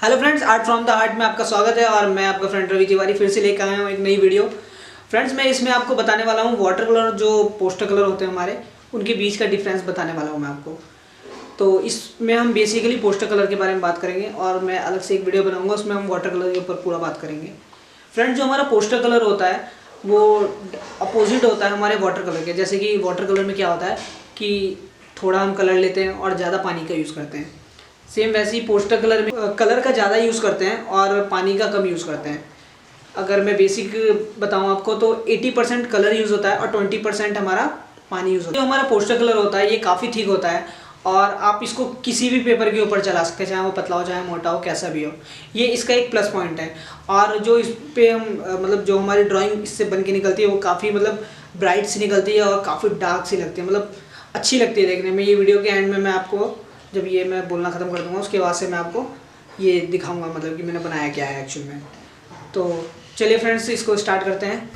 Hello friends, art from the art में आपका स्वागत है और मैं आपका फ्रेंड रवि तिवारी फिर से लेकर आया हूँ एक नई वीडियो। फ्रेंड्स, मैं इसमें आपको बताने वाला हूँ वाटर कलर जो पोस्टर कलर होते हैं हमारे, उनके बीच का डिफरेंस बताने वाला हूँ मैं आपको। तो इसमें हम बेसिकली पोस्टर कलर के बारे में बात करेंगे और मैं अलग से एक वीडियो बनाऊँगा, उसमें हम वाटर कलर के ऊपर पूरा बात करेंगे। फ्रेंड्स, जो हमारा पोस्टर कलर होता है वो अपोजिट होता है हमारे वाटर कलर के। जैसे कि वाटर कलर में क्या होता है कि थोड़ा हम कलर लेते हैं और ज़्यादा पानी का यूज़ करते हैं। सेम वैसे ही पोस्टर कलर में कलर का ज़्यादा यूज़ करते हैं और पानी का कम यूज़ करते हैं। अगर मैं बेसिक बताऊं आपको तो 80% कलर यूज़ होता है और 20% हमारा पानी यूज़ होता है। जो हमारा पोस्टर कलर होता है ये काफ़ी ठीक होता है और आप इसको किसी भी पेपर के ऊपर चला सकते हैं, चाहे वो पतला हो चाहे मोटा हो, कैसा भी हो। ये इसका एक प्लस पॉइंट है। और जो इस पे हम मतलब जो हमारी ड्राइंग इससे बन के निकलती है वो काफ़ी ब्राइट सी निकलती है और काफ़ी डार्क सी लगती है, अच्छी लगती है देखने में। ये वीडियो के एंड में मैं आपको जब ये मैं बोलना ख़त्म कर दूंगा उसके बाद से मैं आपको ये दिखाऊंगा कि मैंने बनाया क्या है एक्चुअल में। तो चलिए फ्रेंड्स, इसको स्टार्ट करते हैं।